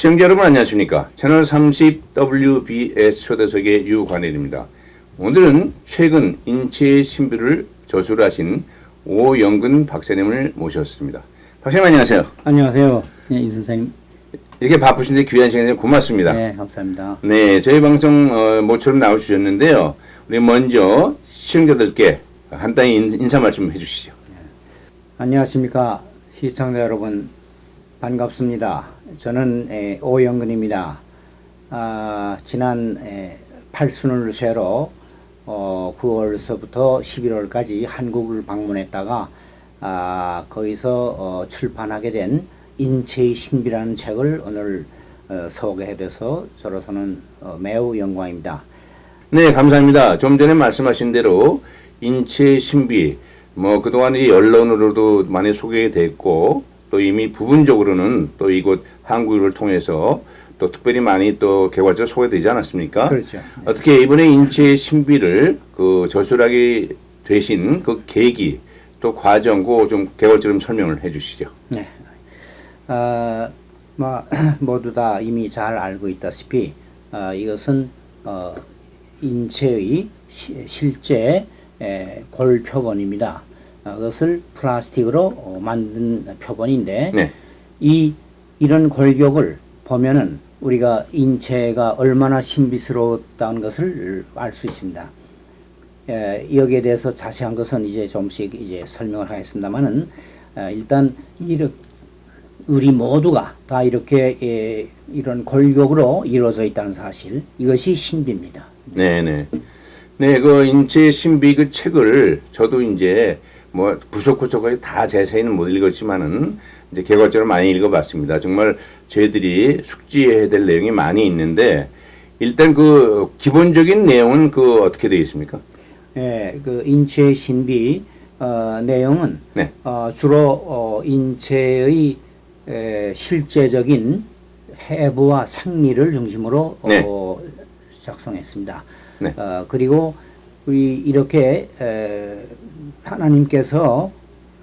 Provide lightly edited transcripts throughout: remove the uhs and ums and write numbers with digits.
시청자 여러분 안녕하십니까. 채널 30 WBS 초대석의 유관일입니다. 오늘은 최근 인체의 신비를 저술하신 오영근 박사님을 모셨습니다. 박사님 안녕하세요. 안녕하세요. 네, 이 선생님. 이렇게 바쁘신데 귀한 시간에 고맙습니다. 네, 감사합니다. 네, 저희 방송 모처럼 나오셨는데요. 우리 먼저 시청자들께 간단히 인사 말씀 해주시죠. 안녕하십니까. 시청자 여러분 반갑습니다. 저는 오영근입니다. 지난 팔순을 쇠로 9월서부터 11월까지 한국을 방문했다가 거기서 출판하게 된 인체의 신비라는 책을 오늘 소개해드려서 저로서는 매우 영광입니다. 네, 감사합니다. 좀 전에 말씀하신 대로 인체의 신비, 그동안 이 언론으로도 많이 소개됐고, 또 이미 부분적으로는 또 이곳 한국을 통해서 또 특별히 많이 또 개괄적으로 소개되지 않았습니까? 그렇죠. 네. 어떻게 이번에 인체의 신비를 저술하게 되신 그 계기, 또 과정고 좀 개괄적으로 설명을 해 주시죠. 네. 모두 다 이미 잘 알고 있다시피 이것은 인체의 실제 골표본입니다. 그것을 플라스틱으로 만든 표본인데 네. 이런 골격을 보면은 우리가 인체가 얼마나 신비스러웠다는 것을 알 수 있습니다. 여기에 대해서 자세한 것은 이제 좀씩 이제 설명을 하겠습니다만은 일단 우리 모두가 다 이렇게 이런 골격으로 이루어져 있다는 사실, 이것이 신비입니다. 네네. 네, 그 인체의 신비 그 책을 저도 이제 부속구석까지 다 자세히는 못 읽었지만은 이제 개괄적으로 많이 읽어봤습니다. 정말 저희들이 숙지해야 될 내용이 많이 있는데 일단 그 기본적인 내용은 어떻게 되어 있습니까? 네, 그 인체의 신비 내용은 네. 주로 인체의 실제적인 해부와 생리를 중심으로 네. 작성했습니다. 네. 그리고 우리 이렇게 하나님께서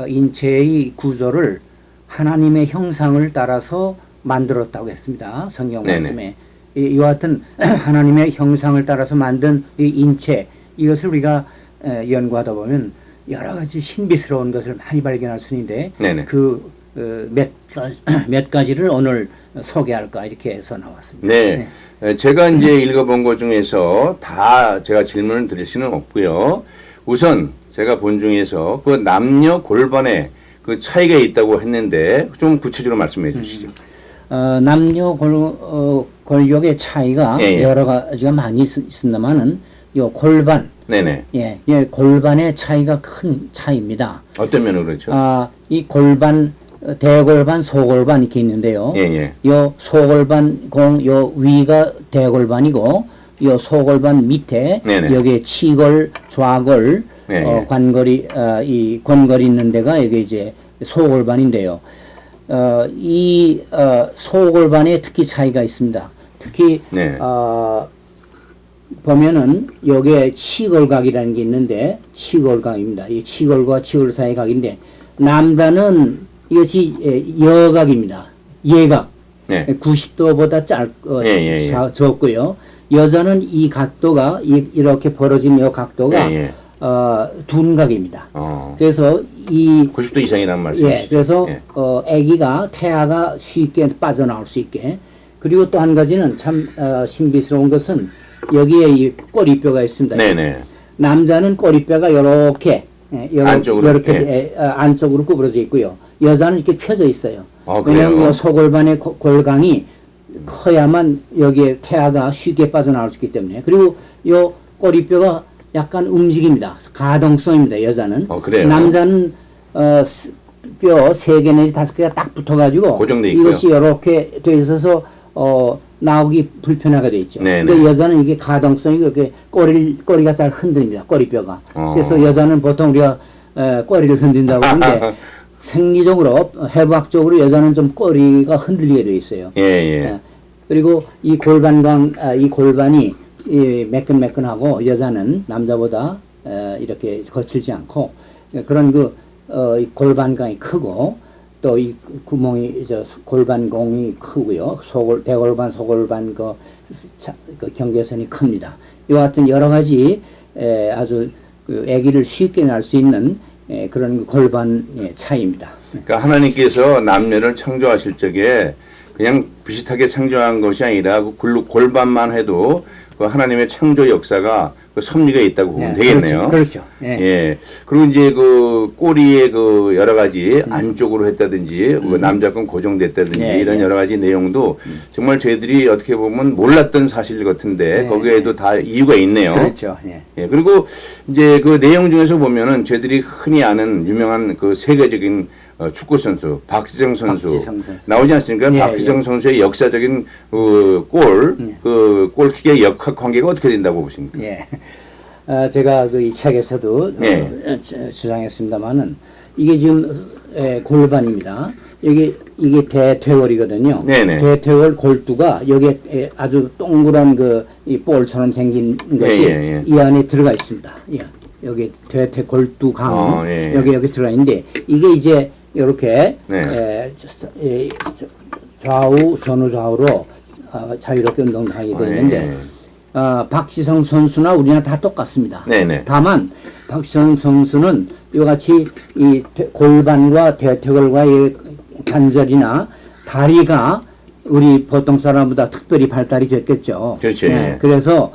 인체의 구조를 하나님의 형상을 따라서 만들었다고 했습니다. 성경 말씀에. 이와 같은 하나님의 형상을 따라서 만든 이 인체, 이것을 우리가 연구하다 보면 여러 가지 신비스러운 것을 많이 발견할 수 있는데 몇 가지를 오늘 소개할까 이렇게 해서 나왔습니다. 네. 제가 이제 읽어본 것 중에서 다 제가 질문을 드릴 수는 없고요. 우선 제가 본 중에서 그 남녀 골반에 그 차이가 있다고 했는데 좀 구체적으로 말씀해 주시죠. 남녀 골격의 차이가 여러 가지가 많이 있습니다만은 요 골반, 네네. 골반의 차이가 큰 차이입니다. 어떤 면으로 그렇죠? 이 골반, 대골반, 소골반 이렇게 있는데요. 요 소골반 요 위가 대골반이고 요 소골반 밑에 여기 치골, 좌골, 관골이 이 권골이 있는 데가 여기 이제 소골반인데요. 이 소골반에 특히 차이가 있습니다. 특히 보면은 여기에 치골각이라는 게 있는데 치골각입니다. 이 치골과 치골 사이 각인데 남자는 이것이 여각입니다. 예각. 90도보다 적고요. 여자는 이 각도가 이렇게 벌어진 이 각도가 둔각입니다. 그래서 이 90도 이상이라는 말씀이시죠? 그래서 아기가 태아가 쉽게 빠져나올 수 있게. 그리고 또 한 가지는 참 신비스러운 것은 여기에 이 꼬리뼈가 있습니다. 남자는 꼬리뼈가 이렇게 안쪽으로 구부러져 있고요. 여자는 이렇게 펴져 있어요. 왜냐하면 소골반의 골강이 커야만 여기에 태아가 쉽게 빠져나올 수 있기 때문에. 그리고 요 꼬리뼈가 약간 움직입니다. 가동성입니다. 여자는. 남자는 뼈 3개 내지 5개가 딱 붙어가지고 고정돼 있고요. 이것이 이렇게 돼 있어서 나오기 불편하게 돼 있죠. 근데 여자는 이게 가동성이 이렇게 꼬리가 잘 흔들립니다. 꼬리뼈가. 그래서 여자는 보통 우리가 꼬리를 흔든다고 하는데 생리적으로 해부학적으로 여자는 좀 꼬리가 흔들리게 돼 있어요. 그리고 이 골반이 매끈매끈하고 여자는 남자보다 이렇게 거칠지 않고 그런 골반강이 크고 또 이 구멍이 골반공이 크고요. 대골반, 소골반 그 경계선이 큽니다. 이와 같은 여러 가지 아주 그 아기를 쉽게 낳을 수 있는 그런 골반의 차이입니다. 그러니까 하나님께서 남녀를 창조하실 적에 그냥 비슷하게 창조한 것이 아니라 그 골반만 해도 그 하나님의 창조 역사가 그 섭리가 있다고 보면 되겠네요. 그렇죠. 예. 그리고 이제 그 꼬리에 그 여러 가지 안쪽으로 했다든지 뭐 남자 건 고정됐다든지 이런 여러 가지 내용도 정말 저희들이 어떻게 보면 몰랐던 사실 같은데 거기에도 다 이유가 있네요. 그렇죠. 예. 그리고 이제 그 내용 중에서 보면은 저희들이 흔히 아는 유명한 그 세계적인 축구 선수 박지성 선수 나오지 않습니까? 박지성 선수의 역사적인 그 골킥의 역학 관계가 어떻게 된다고 보십니까? 예. 제가 그 이 책에서도 주장했습니다만은 이게 지금 골반입니다. 이게 대퇴골이거든요. 대퇴골 골두가 여기에 아주 동그란 이 볼처럼 생긴 것이 이 안에 들어가 있습니다. 여기 대퇴골두강 여기 들어가 있는데 이게 이제 이렇게 좌우 전후좌우로 자유롭게 운동하게 되는데 박지성 선수나 우리나 다 똑같습니다. 다만 박지성 선수는 이같이 이 골반과 대퇴골과의 관절이나 다리가 우리 보통 사람보다 특별히 발달이 됐겠죠. 그렇죠. 그래서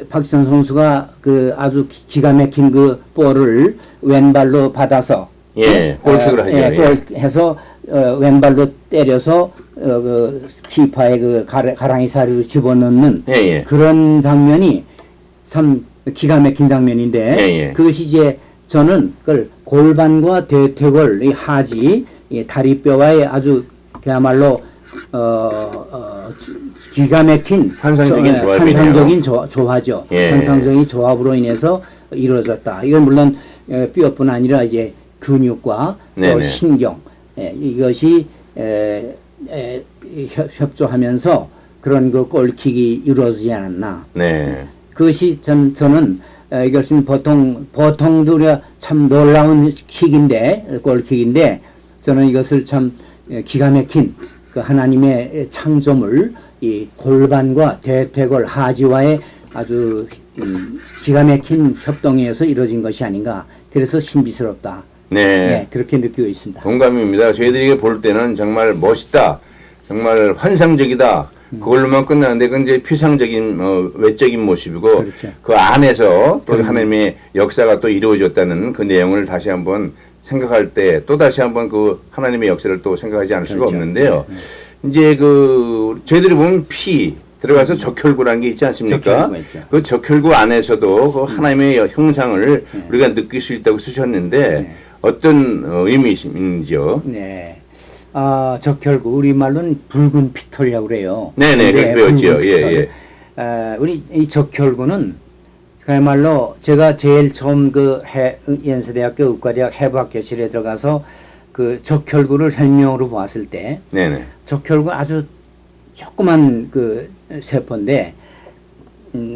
박지성 선수가 그 아주 기가 막힌 그 볼을 왼발로 받아서 골킥을 하죠. 해서 왼발로 때려서 그 키파의 그 가랑이 사이로 집어넣는 그런 장면이 참 기가 막힌 장면인데 그것이 이제 저는 그걸 골반과 대퇴골 이 하지 다리뼈와의 아주 그야말로 기가 막힌 환상적인 조화죠. 환상적인 조합으로 인해서 이루어졌다. 이건 물론 뼈뿐 아니라 이제 근육과 또 신경 이것이 협조하면서 그런 그 골킥이 이루어지지 않았나. 그것이 저는 이것은 보통도 우리가 참 놀라운 킥인데 골킥인데 저는 이것을 참 기가 막힌 그 하나님의 창조물 이 골반과 대퇴골 하지와의 아주 기가 막힌 협동에 의해서 이루어진 것이 아닌가. 그래서 신비스럽다. 그렇게 느끼고 있습니다. 동감입니다. 저희들이 볼 때는 정말 멋있다, 정말 환상적이다. 그걸로만 끝나는데 그건 이제 피상적인 외적인 모습이고 그 안에서 또 하나님의 역사가 또 이루어졌다는 그 내용을 다시 한번 생각할 때 또 다시 한번 그 하나님의 역사를 또 생각하지 않을 수가 없는데요. 이제 그 저희들이 보면 피 들어가서 적혈구라는 게 있지 않습니까? 그 적혈구 안에서도 그 하나님의 형상을 우리가 느낄 수 있다고 쓰셨는데 어떤 의미인지요? 적혈구 우리말로는 붉은 피털이라고 그래요. 그렇게 배웠죠. 우리 이 적혈구는 그야말로 제가 제일 처음 그 연세대학교 의과대학 해부학교실에 들어가서 그 적혈구를 현명으로 보았을 때 적혈구 아주 조그만 그 세포인데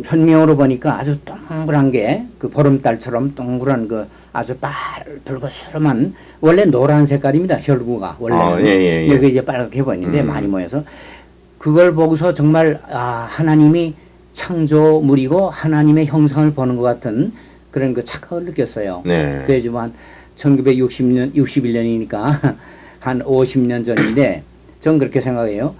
현명으로 보니까 아주 동그란 게 그 보름달처럼 동그란 그 아주 붉고스름한 원래 노란 색깔입니다. 혈구가 원래는 여기 이제 빨갛게 보이는데 많이 모여서 그걸 보고서 정말 하나님이 창조물이고 하나님의 형상을 보는 것 같은 그런 그 착각을 느꼈어요. 그래지만 1961년이니까 한 50년 전인데 전 그렇게 생각해요.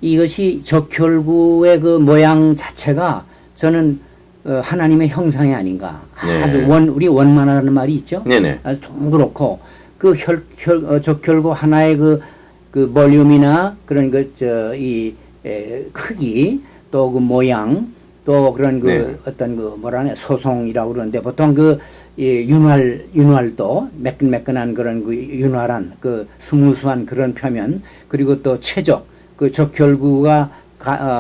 이것이 적혈구의 그 모양 자체가 저는 하나님의 형상이 아닌가. 아주 우리 원만하는 말이 있죠. 아주 동그랗고 그 적혈구 하나의 그 볼륨이나 그런 이 크기 또 그 모양 또 그런 어떤 소송이라고 그러는데 보통 윤활도 매끈매끈한 그런 윤활한 스무스한 그런 표면 그리고 또 체적 적혈구가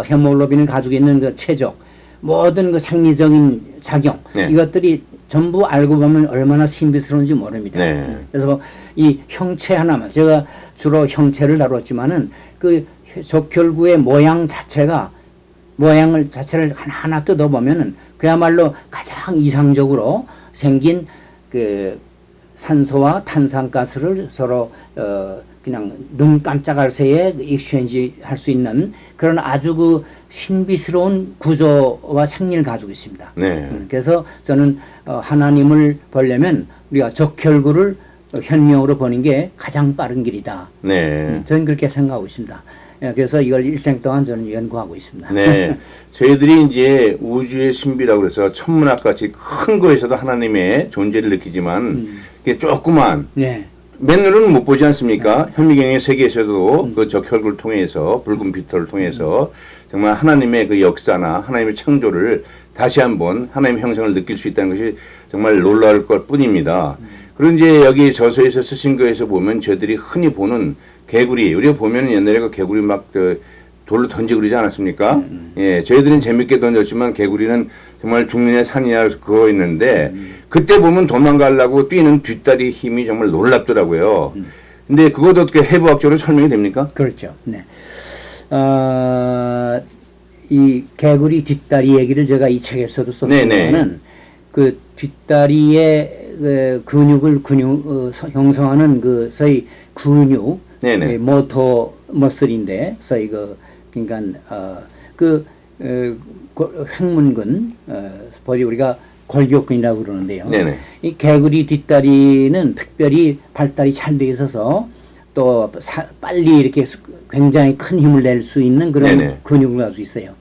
헤모글로빈을 가지고 있는 그 체적 모든 생리적인 작용 이것들이 전부 알고 보면 얼마나 신비스러운지 모릅니다. 그래서 이 형체 하나만 제가 주로 형체를 다뤘지만은 그 적혈구의 모양을 자체를 하나하나 뜯어보면은 그야말로 가장 이상적으로 생긴 산소와 탄산가스를 서로 그냥 눈 깜짝할 새에 익스체인지 할 수 있는 그런 아주 그 신비스러운 구조와 생리를 가지고 있습니다. 네. 그래서 저는 하나님을 보려면 우리가 적혈구를 현명으로 보는 게 가장 빠른 길이다. 네. 저는 그렇게 생각하고 있습니다. 그래서 이걸 일생 동안 저는 연구하고 있습니다. 네. 저희들이 이제 우주의 신비라고 해서 천문학같이 큰 거에서도 하나님의 존재를 느끼지만 이게 조그만 네. 맨눈은 못 보지 않습니까? 현미경의 세계에서도 그 적혈구를 통해서 붉은 빛을 통해서 정말 하나님의 그 역사나 하나님의 창조를 다시 한번 하나님의 형상을 느낄 수 있다는 것이 정말 놀라울 것 뿐입니다. 그리고 이제 여기 저서에서 쓰신 거에서 보면 저희들이 흔히 보는 개구리, 우리가 보면 옛날에 그 개구리 막 돌로 던지고 그러지 않았습니까? 예, 저희들은 재밌게 던졌지만 개구리는 정말 죽느냐 사느냐 그거 있는데 그때 보면 도망가려고 뛰는 뒷다리 힘이 정말 놀랍더라고요. 근데 그것도 어떻게 해부학적으로 설명이 됩니까? 그렇죠. 네. 이 개구리 뒷다리 얘기를 제가 이 책에서도 썼지만은 그 뒷다리의 그 근육을 형성하는 그 소위 근육, 모터 머슬인데 소위 그 그러니까 횡문근, 보리 우리가 골격근이라고 그러는데요. 네네. 이 개구리 뒷다리는 특별히 발달이 잘 돼 있어서 또 빨리 이렇게 굉장히 큰 힘을 낼 수 있는 그런 네네. 근육을 가지고 있어요.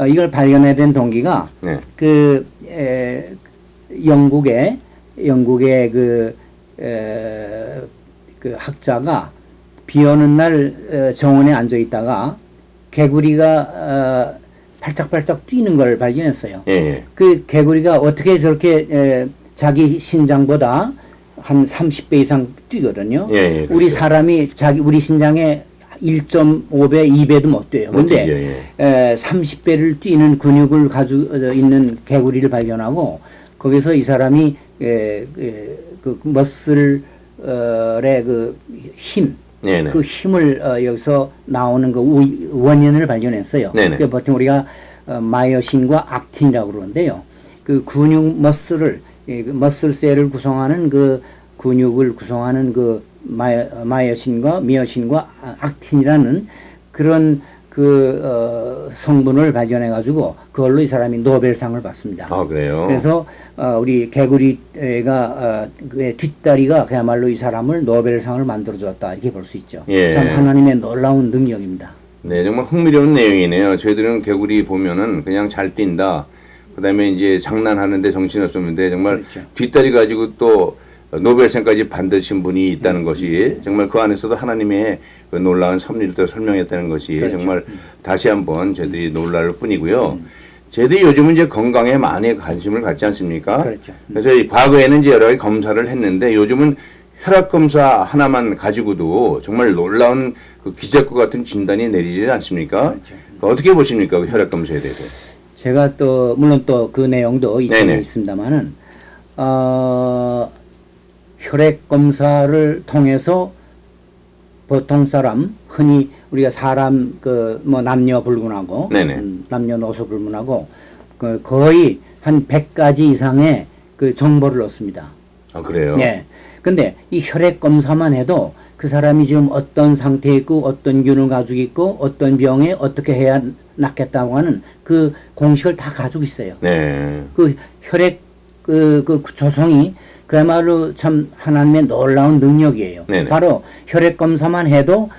이걸 발견해야 된 동기가 네. 영국의 그 학자가 비 오는 날 정원에 앉아 있다가 개구리가 발짝발짝 뛰는 걸 발견했어요. 예. 그 개구리가 어떻게 저렇게 자기 신장보다 한 30배 이상 뛰거든요. 예, 우리 사람이 우리 신장의 1.5배, 2배도 못 뛰어요. 근데 30배를 뛰는 근육을 가지고 있는 개구리를 발견하고 거기서 이 사람이 그 머슬의 그 힘, 그 힘을 여기서 나오는 그 원인을 발견했어요. 그 보통 우리가 마이오신과 악틴이라고 그러는데요. 그 근육 머슬셀을 구성하는 그 근육을 구성하는 그 마이오신과 미오신과 악틴이라는 그런 성분을 발견해 가지고 그걸로 이 사람이 노벨상을 받습니다. 아, 그래요? 그래서 우리 개구리가 뒷다리가 그야말로 이 사람을 노벨상을 만들어 줬다 이렇게 볼 수 있죠. 예. 참 하나님의 놀라운 능력입니다. 네, 정말 흥미로운 내용이네요. 저희들은 개구리 보면은 그냥 잘 뛴다. 그다음에 이제 장난하는데 정신없었는데 정말 그렇죠. 뒷다리 가지고 또 노벨상까지 받으신 분이 있다는 것이 정말 그 안에서도 하나님의 그 놀라운 섭리를 또 설명했다는 것이 그렇죠. 정말 다시 한번 저희들이 놀랄 뿐이고요. 저희들이 요즘은 이제 건강에 많이 관심을 갖지 않습니까? 그렇죠. 그래서 과거에는 이제 여러 가지 검사를 했는데 요즘은 혈압 검사 하나만 가지고도 정말 놀라운 그 기적과 같은 진단이 내리지 않습니까? 그렇죠. 어떻게 보십니까? 그 혈압 검사에 대해서? 제가 또 물론 또 그 내용도 이 책에 네네. 있습니다만은 혈액 검사를 통해서 보통 사람 흔히 우리가 사람 남녀 불문하고 남녀노소 불문하고 거의 한 100가지 이상의 그 정보를 얻습니다. 아, 그래요? 네. 근데 이 혈액 검사만 해도 그 사람이 지금 어떤 상태에 있고 어떤 균을 가지고 있고 어떤 병에 어떻게 해야 낫겠다고 하는 그 공식을 다 가지고 있어요. 네. 그 혈액 그 조성이 그야말로 참 하나님의 놀라운 능력이에요. 네네. 바로 혈액 검사만 해도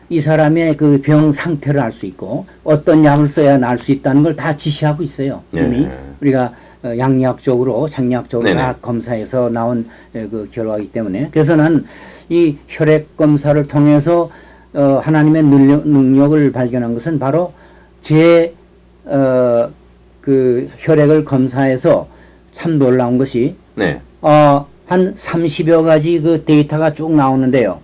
이 사람의 그 병 상태를 알 수 있고 어떤 약을 써야 나을 수 있다는 걸 다 지시하고 있어요. 이미 우리가 양리학적으로 생리학적으로 다 검사해서 나온 그 결과이기 때문에 그래서 난 이 혈액 검사를 통해서 하나님의 능력을 발견한 것은 바로 그 혈액을 검사해서 참 놀라운 것이 한 30여 가지 그 데이터가 쭉 나오는데요.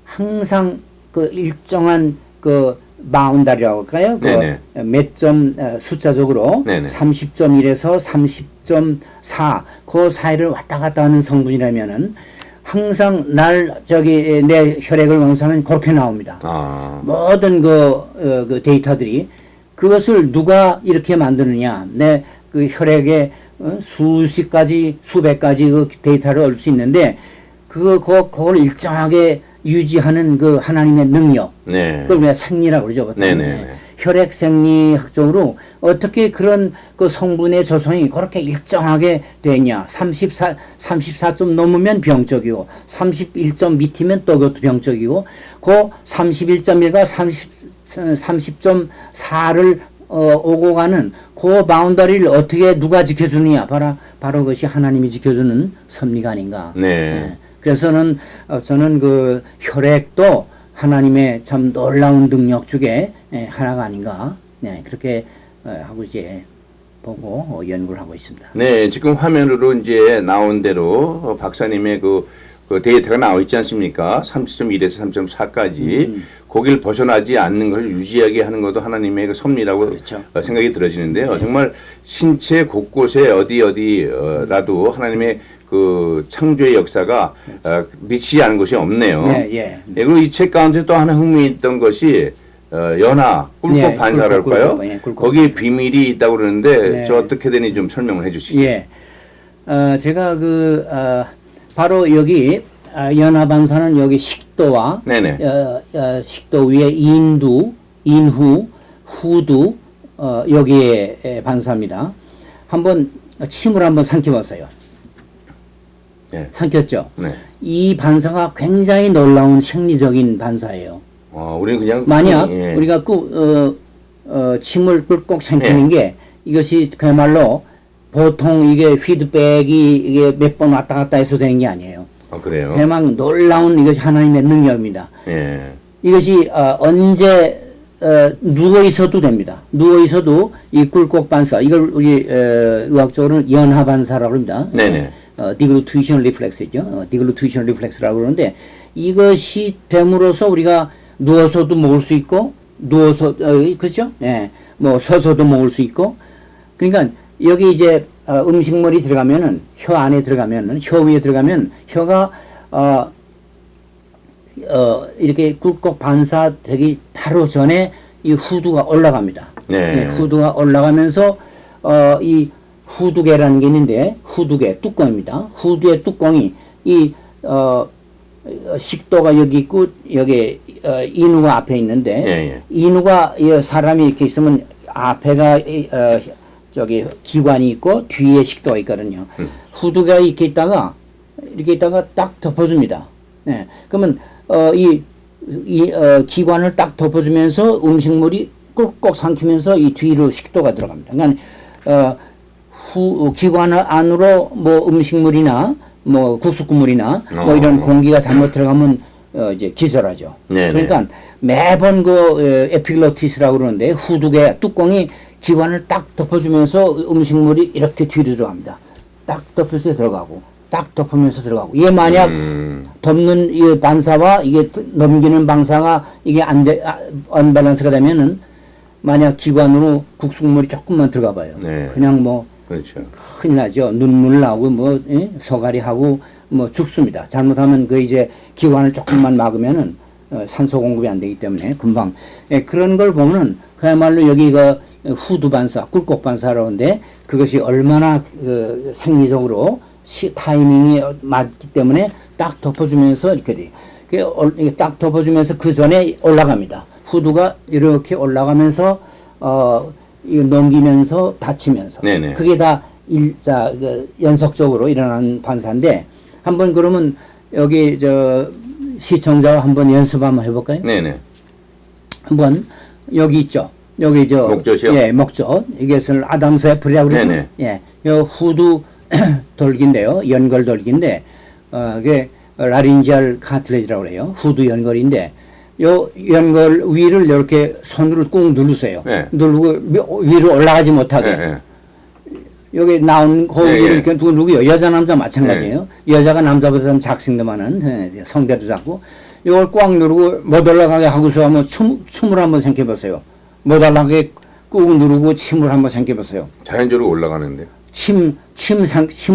항상 그 일정한 그 바운다리라고 할까요? 몇 점 숫자적으로 30.1에서 30.4 그 사이를 왔다 갔다 하는 성분이라면은 항상 내 혈액을 검사하면 그렇게 나옵니다. 모든 그 데이터들이 그것을 누가 이렇게 만드느냐, 내 그 혈액의 수십 가지, 수백 가지 그 데이터를 얻을 수 있는데 그걸 일정하게 유지하는 그 하나님의 능력. 네. 그걸 우리가 생리라고 그러죠. 보통. 네네. 혈액 생리학적으로 어떻게 그런 그 성분의 조성이 그렇게 일정하게 되냐. 34점 넘으면 병적이고 31점 밑이면 또 그것도 병적이고 그 31.1과 30.4를 오고 가는 그 바운더리를 어떻게 누가 지켜주느냐. 바로 그것이 하나님이 지켜주는 섭리가 아닌가. 네. 그래서는 저는 그 혈액도 하나님의 참 놀라운 능력 중에 하나가 아닌가. 네, 그렇게 하고 이제 보고 연구를 하고 있습니다. 네, 지금 화면으로 이제 나온 대로 박사님의 그 데이터가 나와 있지 않습니까? 30.1에서 3.4까지 거길 벗어나지 않는 것을 유지하게 하는 것도 하나님의 그 섭리라고 그렇죠. 생각이 들어지는데요. 정말 신체 곳곳에 어디라도 하나님의 그 창조의 역사가 미치지 않은 것이 없네요. 네, 예. 그리고 이 책 가운데 또 하나 흥미있던 것이 연하 꿀꺽 반사랄까요? 거기에 비밀이 있다고 그러는데 저 어떻게 되는지 좀 설명을 해주시죠. 예. 제가 바로 여기 연하 반사는 여기 식도와 식도 위에 인후, 후두 여기에 반사입니다. 한번 침을 한번 삼켜봤어요. 네. 삼켰죠. 네. 이 반사가 굉장히 놀라운 생리적인 반사예요. 우리는 그냥 만약 우리가 침을 꿀꺽 삼키는 게 이것이 그야말로 보통 이게 피드백이 이게 몇 번 왔다 갔다 해서 되는 게 아니에요. 그래요. 대망 놀라운 이것이 하나님의 능력입니다. 예. 이것이 언제 누워 있어도 됩니다. 누워 있어도 이 꿀꺽 반사 이걸 우리 의학적으로는 연하 반사라고 합니다. 네네. 디글루티션 리플렉스죠. 디글루티션 리플렉스라고 그러는데 이것이 됨으로써 우리가 누워서도 먹을 수 있고 누워서 그렇죠? 예. 뭐 서서도 먹을 수 있고 그러니까 여기 이제 음식물이 들어가면은 혀 안에 들어가면은 혀 위에 들어가면 혀가 이렇게 꿀꺽 반사되기 바로 전에 이 후두가 올라갑니다. 네. 네, 후두가 올라가면서 이 후두개라는 게 있는데 후두개 뚜껑입니다. 후두의 뚜껑이 이 식도가 여기 있고 여기 인후가 앞에 있는데 인후가 사람이 이렇게 있으면 앞에가 저기 기관이 있고 뒤에 식도가 있거든요. 후두가 이렇게 있다가 딱 덮어줍니다. 네. 그러면 기관을 딱 덮어주면서 음식물이 꿀꺽 삼키면서 이 뒤로 식도가 들어갑니다. 그러니까 기관 안으로 뭐 음식물이나 뭐 국수국물이나 뭐 이런 공기가 잘못 들어가면 이제 기절하죠. 네네. 그러니까 매번 에피글로티스라고 그러는데 후두개 뚜껑이 기관을 딱 덮어주면서 음식물이 이렇게 뒤로 들어갑니다. 딱 덮여서 들어가고 딱 덮으면서 들어가고 이게 만약 덮는 이 반사와 이게 넘기는 방사가 이게 언밸런스가 되면은 만약 기관으로 국수물이 조금만 들어가 봐요. 네. 그냥 뭐 그렇죠. 큰일 나죠. 눈물 나고 뭐 서가리 하고 뭐 죽습니다. 잘못하면 그 이제 기관을 조금만 막으면은 산소 공급이 안 되기 때문에 금방 그런 걸 보면은 그야말로 여기가 후두 반사, 꿀꺽 반사라고 하는데 그것이 얼마나 생리적으로 타이밍이 맞기 때문에 딱 덮어주면서 이렇게 돼. 딱 덮어주면서 그 전에 올라갑니다. 후두가 이렇게 올라가면서 이거 넘기면서 닫히면서 네네. 그게 다 연속적으로 일어나는 반사인데 한번 그러면 여기 시청자와 한번 연습 한번 해볼까요? 네네. 한번 여기 있죠. 여기 목젖이요? 예, 목젖. 이것을 아담스 애플이라고 그러죠. 네네. 예, 요 후두 돌기인데요. 연골 돌기인데 이게 라린지알 카틀레지라고 그래요. 후두 연골인데 요 연골 위를 이렇게 손으로 꾹 누르세요. 네. 누르고 위로 올라가지 못하게. 네. 여기 나온 그 네, 위를 이렇게 누르고요. 여자 남자 마찬가지예요. 여자가 남자보다 좀 작습니다만은 성대도 작고 이걸 꽉 누르고 못 올라가게 하고서 한번 춤을 한번 생겨보세요. 못 올라가게 꾹 누르고 침을 한번 삼켜보세요. 자연적으로 올라가는데. 침을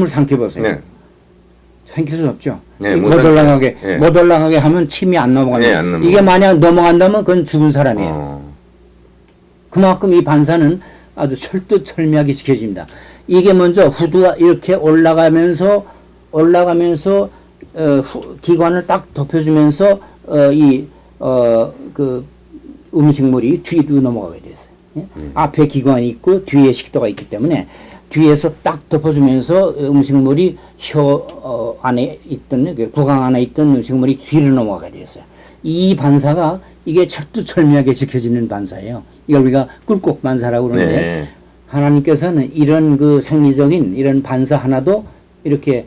삼켜보세요. 네. 삼킬 수 없죠. 네, 못 올라가게, 네. 못 올라가게 하면 침이 안 넘어가요. 네, 안 넘어가요. 이게 만약 넘어간다면 그건 죽은 사람이에요. 그만큼 이 반사는 아주 철두철미하게 지켜집니다. 이게 먼저 후두가 이렇게 올라가면서 기관을 딱 덮여주면서 그 음식물이 뒤로 넘어가게 됐어요. 예? 앞에 기관이 있고 뒤에 식도가 있기 때문에 뒤에서 딱 덮어주면서 음식물이 혀 안에 있던 구강 안에 있던 음식물이 뒤로 넘어가게 됐어요. 이 반사가 이게 철두철미하게 지켜지는 반사예요. 이걸 우리가 꿀꺽 반사라고 그러는데 네. 하나님께서는 이런 그 생리적인 이런 반사 하나도 이렇게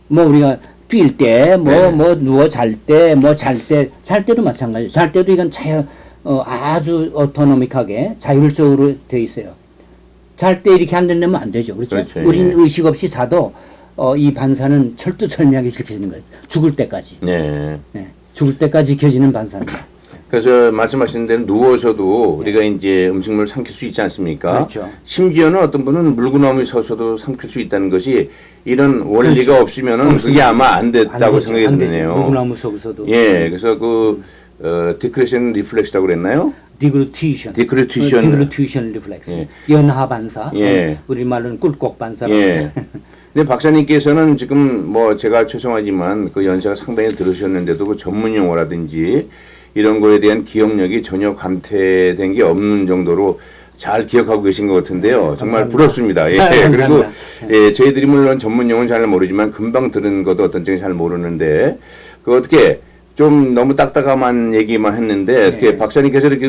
뭐 우리가 뛸 때, 뭐 누워 잘 때, 잘 때도 마찬가지예요. 잘 때도 이건 아주 오토노믹하게 자율적으로 되어 있어요. 잘 때 이렇게 안 되면 안 되죠. 그렇죠? 그렇죠. 우리는 예. 의식 없이 자도 이 반사는 철두철미하게 지켜지는 거예요. 죽을 때까지. 네. 네. 죽을 때까지 지켜지는 반사입니다. 그래서 말씀하신 대로 누워서도 우리가 이제 음식물을 삼킬 수 있지 않습니까? 그렇죠. 심지어는 어떤 분은 물구나무에 서서도 삼킬 수 있다는 것이 이런 원리가 그렇죠. 없으면은 그게 아마 안 됐다고 되죠. 생각이 안 되죠. 드네요. 물구나무 속에서도. 예, 그래서 그 디크레션 리플렉스라고 그랬나요? 디그루티션 리플렉스. 예. 연하 반사. 예. 우리 말로는 꿀꺽 반사라고. 예. 근데 박사님께서는 지금 뭐 제가 죄송하지만 그 연세가 상당히 들으셨는데도 그 전문 용어라든지 이런 거에 대한 기억력이 전혀 감퇴된 게 없는 정도로 잘 기억하고 계신 것 같은데요. 정말 감사합니다. 부럽습니다. 예. 감사합니다. 그리고 예, 저희들이 물론 전문 용어는 잘 모르지만 금방 들은 것도 어떤 점이 잘 모르는데 그 어떻게 좀 너무 딱딱한 얘기만 했는데 이렇게 박사님께서 이렇게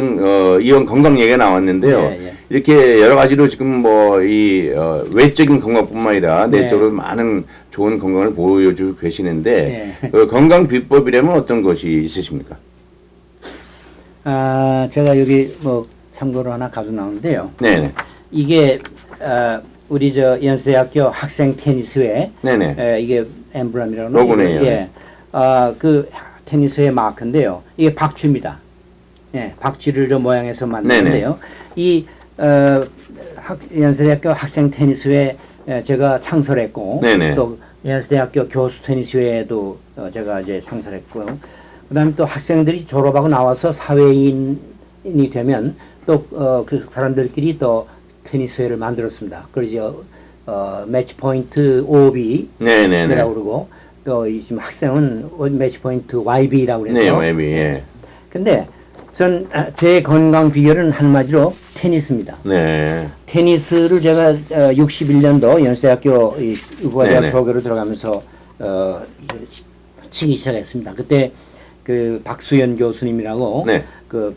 이런 건강 얘기가 나왔는데요. 이렇게 여러 가지로 지금 뭐 이 외적인 건강뿐만 아니라 내적으로 많은 좋은 건강을 보여주고 계시는데 건강 비법이라면 어떤 것이 있으십니까? 제가 여기 뭐 참고로 하나 가져 나오는데요. 네네. 이게 우리 저 연세대학교 학생 테니스회 네네. 이게 엠블럼이라고 로고네요. 예. 그 테니스회 마크인데요. 이게 박쥐입니다. 예, 박쥐를 저 모양해서 만드는데요. 이 연세대학교 학생 테니스회 제가 창설했고 네네. 또 연세대학교 교수 테니스회도 제가 이제 창설했고요. 그다음에 또 학생들이 졸업하고 나와서 사회인이 되면 또 그 사람들끼리 또 테니스회를 만들었습니다. 그래서 매치 포인트 OB라고 그러고 또 지금 학생은 매치 포인트 YB라고 그래서. 네, YB. 예. 근데 전 제 건강 비결은 한마디로 테니스입니다. 네. 테니스를 제가 61년도 연세대학교 의과대학 네네. 조교로 들어가면서 치기 시작했습니다. 그때 그 박수연 교수님이라고 네. 그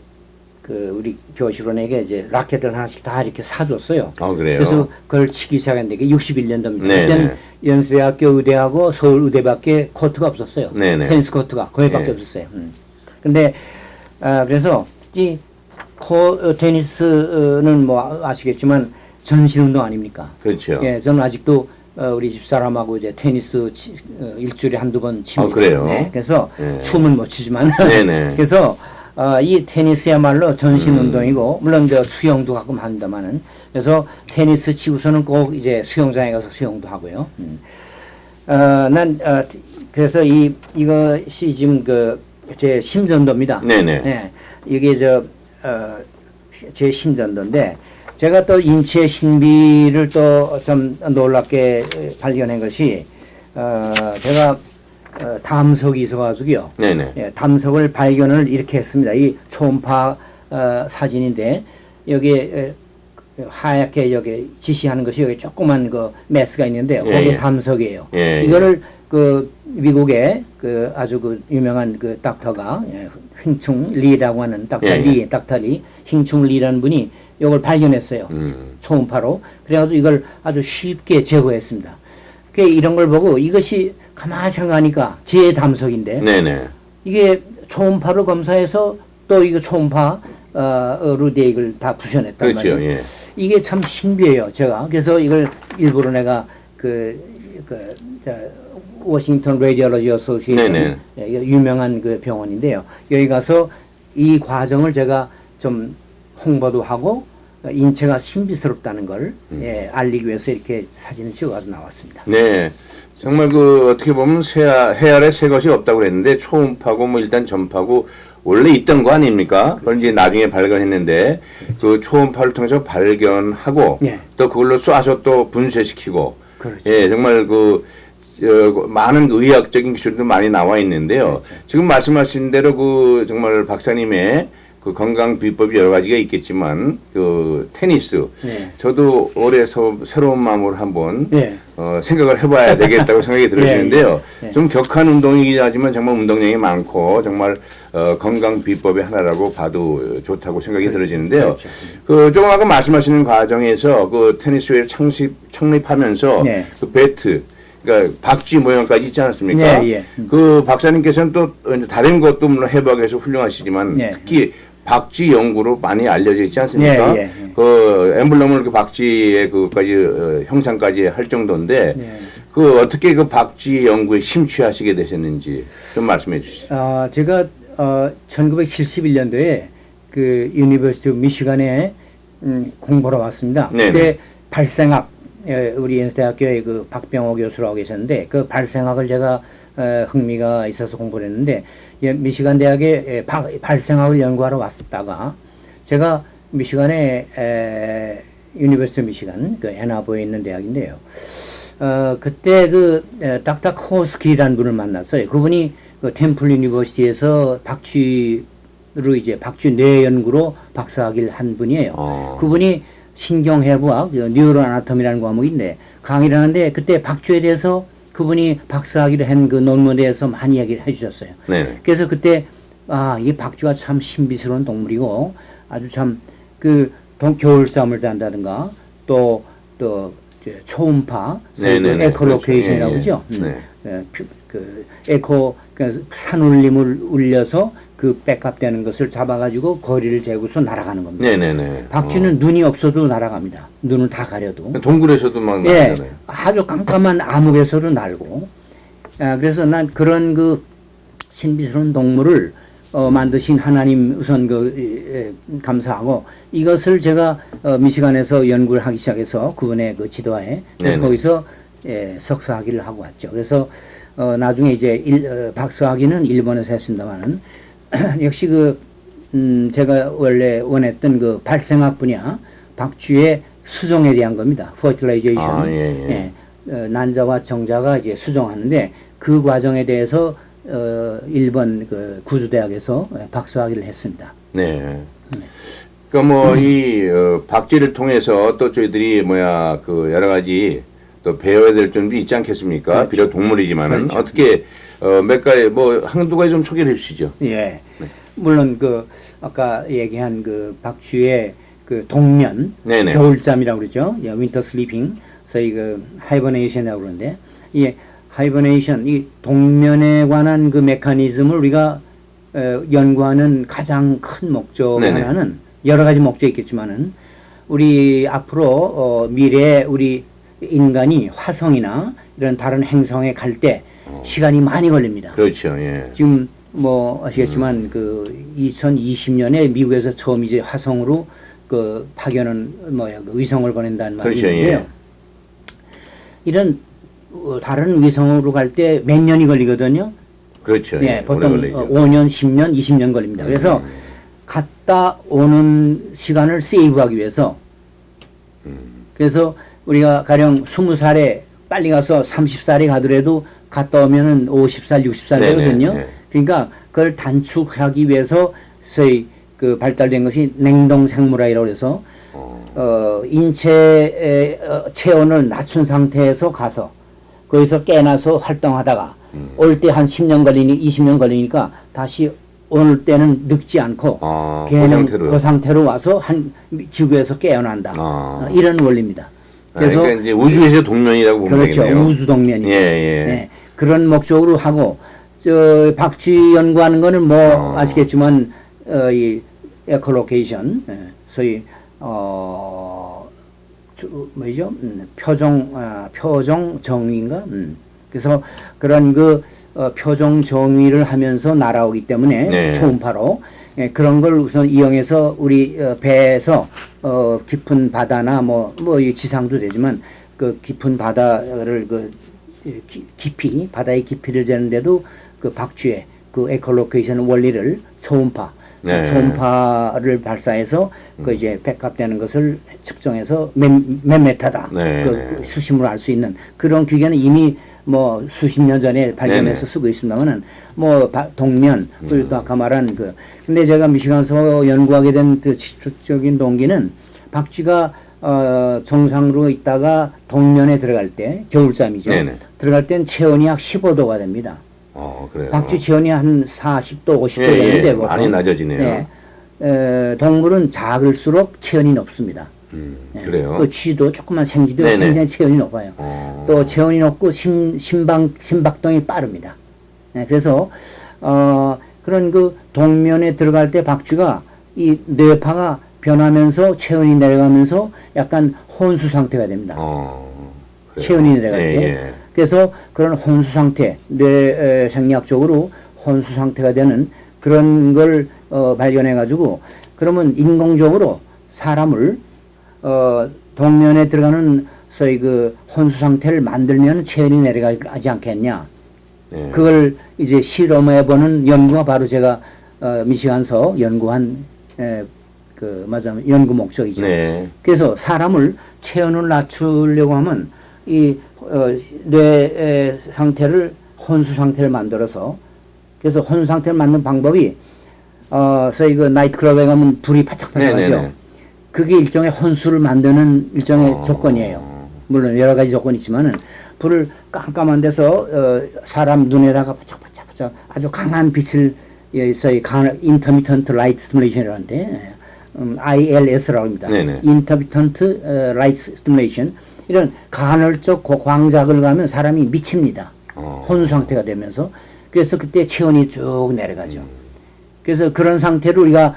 우리 교실원에게 이제 라켓을 하나씩 다 이렇게 사줬어요. 그래요? 그래서 그걸 치기 시작했는데 그게 61년도입니다. 네네. 그때는 연세대학교 의대하고 서울의대밖에 코트가 없었어요. 네네. 테니스 코트가 거기밖에 네. 없었어요. 근데 그래서 이 테니스는 뭐 아시겠지만 전신 운동 아닙니까? 그렇죠. 예, 저는 아직도 우리 집사람하고 이제 테니스 일주일에 한두 번 칩니다. 그래요? 네, 그래서 네. 춤은 못 추지만 네네. 그래서 이 테니스야말로 전신 운동이고 물론 저 수영도 가끔 한다마는 그래서 테니스 치고서는 꼭 이제 수영장에 가서 수영도 하고요. 그래서 이것이 지금 제 심전도입니다. 네네. 네, 이게 제 심전도인데 제가 또 인체 신비를 또 좀 놀랍게 발견한 것이 제가 담석이 있어가지고요. 네네. 예, 담석을 발견을 이렇게 했습니다. 이 초음파 사진인데 여기에 하얗게 여기 지시하는 것이 여기 조그만 그 메스가 있는데 거기 담석이에요. 이거를 그 미국의 그 아주 그 유명한 그 닥터가 흥충 리라고 하는 닥터 리 흥충 리라는 분이 이걸 발견했어요. 초음파로. 그래가지고 이걸 아주 쉽게 제거했습니다. 이런 걸 보고 이것이 가만히 생각하니까 제 담석인데 네네. 이게 초음파로 검사해서 또 이거 초음파로 돼 이걸 다 부셔냈단 그렇죠. 말이에요. 예. 이게 참 신비해요. 제가 그래서 이걸 일부러 내가 워싱턴 레디올로지 어소시에이션 유명한 그 병원인데요. 여기 가서 이 과정을 제가 좀 홍보도 하고 인체가 신비스럽다는 걸 알리기 위해서 이렇게 사진을 찍어가지고 나왔습니다. 네. 정말 어떻게 보면 해 아래 새 것이 없다고 그랬는데 초음파고 뭐 일단 전파고 원래 있던 거 아닙니까? 그걸 이제 나중에 발견했는데 그 초음파를 통해서 발견하고 예. 또 그걸로 쏴서 또 분쇄시키고 그렇죠. 예, 정말 많은 의학적인 기술도 많이 나와 있는데요. 그렇죠. 지금 말씀하신 대로 그 정말 박사님의 그 건강 비법이 여러 가지가 있겠지만 그 테니스 네. 저도 올해 새로운 마음으로 한번 네. 생각을 해봐야 되겠다고 생각이 들어지는데요. 네. 좀 격한 운동이긴 하지만 정말 운동량이 많고 정말 건강 비법의 하나라고 봐도 좋다고 생각이 들어지는데요. 그렇죠. 그 조금 아까 말씀하시는 과정에서 그 테니스회를 창립하면서 네. 그 배트 그러니까 박쥐 모양까지 있지 않았습니까? 네, 예. 그 박사님께서는 또 다른 것도 물론 해박해서 훌륭하시지만 네. 특히 박쥐 연구로 많이 알려져 있지 않습니까? 네, 예. 그 엠블럼을 그 박쥐의 그까지 형상까지 할 정도인데 네. 그 어떻게 그 박쥐 연구에 심취하시게 되셨는지 좀 말씀해 주시죠. 제가 1971년도에 그 유니버시티 오브 미시간에 공부하러 왔습니다. 네네. 그때 발생학 우리 연세대학교에 그 박병호 교수라고 계셨는데 그 발생학을 제가 흥미가 있어서 공부를 했는데 미시간 대학에 발생학을 연구하러 왔다가 제가 미시간에 유니버시티 미시간 그 애나보에 있는 대학인데요. 그때 그 닥터 코스키라는 분을 만났어요. 그분이 그 템플 유니버시티에서 박쥐로 이제 박쥐 뇌 연구로 박사학위를 한 분이에요. 그분이 신경해부학, 뉴로 아나토미라는 과목인데 강의를 하는데 그때 박쥐에 대해서 그분이 박사학위를 한 그 논문에 대해서 많이 얘기를 해주셨어요. 네. 그래서 그때 이 박쥐가 참 신비스러운 동물이고 아주 참 그 겨울잠을 잔다든가 또 초음파, 에코로케이션이라고 그러죠. 그 에코 산울림을 울려서 그 백합되는 것을 잡아가지고 거리를 재고서 날아가는 겁니다. 네네네. 박쥐는 눈이 없어도 날아갑니다. 눈을 다 가려도. 동굴에서도 막 예, 나잖아요. 아주 깜깜한 암흑에서도 날고. 그래서 난 그런 그 신비스러운 동물을 만드신 하나님 우선 감사하고 이것을 제가 미시간에서 연구를 하기 시작해서 그분의 그 지도하에 그래서 네네. 거기서 석사학위를 하고 왔죠. 그래서 나중에 이제 박사학위는 일본에서 했습니다만은 역시 제가 원래 원했던 그 발생학 분야 박쥐의 수정에 대한 겁니다. fertilization. 예. 난자와 정자가 이제 수정하는데 그 과정에 대해서 일본 그 구주대학에서 박사학위를 했습니다. 네. 그러니까 이 박쥐를 통해서 또 저희들이 그 여러 가지 또 배워야 될 점도 있지 않겠습니까? 그렇죠. 비록 동물이지만은 그렇죠. 어떻게 몇 가지 한두 가지 좀 소개를 해주시죠. 예. 물론 아까 얘기한 그 박쥐의 그 동면 네네. 겨울잠이라고 그러죠. 윈터 슬리핑. 저희 하이버네이션이라고 그러는데 이 하이버네이션 이 동면에 관한 그 메커니즘을 우리가 연구하는 가장 큰 목적 네네. 하나는 여러 가지 목적이 있겠지만은 우리 앞으로 미래에 우리 인간이 화성이나 이런 다른 행성에 갈 때 시간이 많이 걸립니다. 그렇죠. 예. 지금 아시겠지만 2020년에 미국에서 처음 이제 화성으로 파견은 위성을 보낸다는 말이 그렇죠. 있는데요. 예. 이런 다른 위성으로 갈 때 몇 년이 걸리거든요. 그렇죠. 예, 보통 오래 걸리죠. 5년, 10년, 20년 걸립니다. 그래서 갔다 오는 시간을 세이브하기 위해서 그래서 우리가 가령 20살에 빨리 가서 30살에 가더라도 갔다 오면은 50살, 60살 되거든요. 네네. 그러니까 그걸 단축하기 위해서 저희 발달된 것이 냉동 생물학이라고 해서 인체의 체온을 낮춘 상태에서 가서 거기서 깨나서 활동하다가 올 때 한 10년 걸리니 20년 걸리니까 다시 올 때는 늙지 않고 걔는 그 상태로 와서 지구에서 깨어난다. 이런 원리입니다. 그래서 그러니까 이제 우주에서 동면이라고 보면 그렇죠. 되겠네요. 우주 동면이죠. 예. 네, 그런 목적으로 하고 박쥐 연구하는 거는 아시겠지만 이 에코로케이션 소위 뭐죠? 표정 정의인가? 그래서 그런 표정 정의를 하면서 날아오기 때문에 네. 초음파로 그런 걸 우선 이용해서 우리 배에서 깊은 바다나 이 지상도 되지만 그 깊은 바다를 깊이 바다의 깊이를 재는데도 그 박쥐의 그 에코로케이션 원리를 초음파, 네. 초음파를 발사해서 그 이제 백합되는 것을 측정해서 몇 메타다 네. 그 수심으로 알 수 있는 그런 기계는 이미 뭐 수십 년 전에 발견해서 네네. 쓰고 있습니다만은 뭐 동면 그리고 또 아까 말한 그 근데 제가 미시간서 연구하게 된 그 직접적인 동기는 박쥐가 정상으로 있다가 동면에 들어갈 때 겨울잠이죠. 네네. 들어갈 땐 체온이 약 15도가 됩니다. 그래요. 박쥐 체온이 한 40도, 50도 예, 되는데 예. 보통. 많이 낮아지네요. 네. 동물은 작을수록 체온이 높습니다. 네. 그래요. 그 쥐도 조그만 생쥐도 네네. 굉장히 체온이 높아요. 또 체온이 높고 심박동이 빠릅니다. 네. 그래서 그런 그 동면에 들어갈 때 박쥐가 이 뇌파가 변하면서 체온이 내려가면서 약간 혼수 상태가 됩니다. 체온이 내려갈 때. 예. 그래서 그런 혼수 상태, 뇌 생리학적으로 혼수 상태가 되는 그런 걸 발견해 가지고 그러면 인공적으로 사람을 동면에 들어가는 소위 그 혼수 상태를 만들면 체온이 내려가지 않겠냐. 네. 그걸 이제 실험해 보는 연구가 바로 제가 미시간서 연구한 맞아 연구 목적이죠. 네. 그래서 사람을 체온을 낮추려고 하면 이 뇌 상태를 혼수 상태를 만들어서 그래서 혼수 상태를 만드는 방법이 소위 그 나이트클럽에 가면 불이 바짝바짝하죠. 네네네. 그게 일종의 혼수를 만드는 일종의 조건이에요. 물론 여러 가지 조건이 있지만은 불을 깜깜한 데서 사람 눈에다가 바짝바짝 아주 강한 빛을 소위 intermittent light stimulation이라는데 ILS라고 합니다. 네네. intermittent light stimulation 이런 간헐적 광작을 가면 사람이 미칩니다. 혼수 상태가 되면서 그래서 그때 체온이 쭉 내려가죠. 그래서 그런 상태로 우리가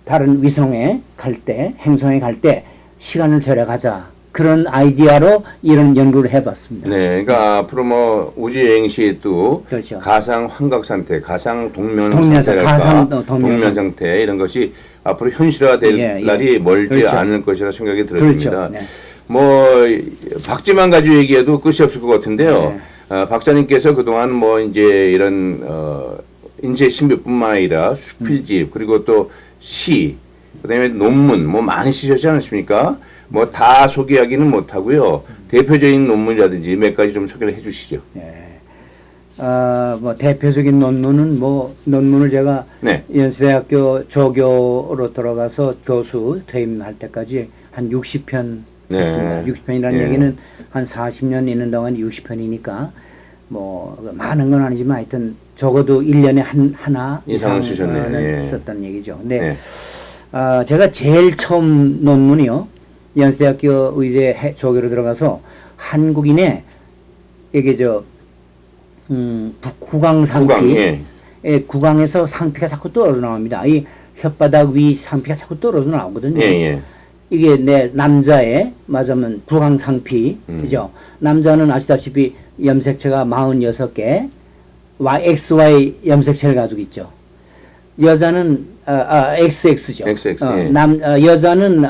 다른 위성에 갈 때, 행성에 갈 때 시간을 절약하자. 그런 아이디어로 이런 연구를 해봤습니다. 네, 그러니까 앞으로 뭐 우주 여행 시에 또 그렇죠. 가상 환각 상태, 가상 동면 동면 상태랄까, 가상 동면 상태 이런 것이 앞으로 현실화될 예, 예. 날이 멀지 그렇죠. 않을 것이라 생각이 들어집니다. 그렇죠. 네. 뭐 박쥐만 가지고 얘기해도 끝이 없을 것 같은데요. 네. 박사님께서 그동안 뭐 이제 이런 인체 신비뿐만 아니라 수필집 그리고 또 시, 그다음에 논문 뭐 많이 쓰셨지 않습니까? 뭐 다 소개하기는 못하고요. 대표적인 논문이라든지 몇 가지 좀 소개를 해주시죠. 네. 뭐 대표적인 논문은 논문을 제가 네. 연세대학교 조교로 들어가서 교수 퇴임할 때까지 한 60편 썼습니다. 네. 60편이라는 예. 얘기는 한 40년 있는 동안 60편이니까 뭐 많은 건 아니지만 하여튼 적어도 1년에 하나 이상은 이상은 쓰셨네요. 예. 썼다는 얘기죠. 근데 네. 제가 제일 처음 논문이요. 연세대학교 의대 조교로 들어가서 한국인의 이게 구강 상피, 구강, 예. 구강에서 상피가 자꾸 떨어져 나옵니다. 이 혓바닥 위 상피가 자꾸 떨어져 나오거든요. 예. 이게 내 남자의 맞으면 구강 상피, 그죠? 남자는 아시다시피 염색체가 46개, XY 염색체를 가지고 있죠. 여자는 XX죠. XX, 여자는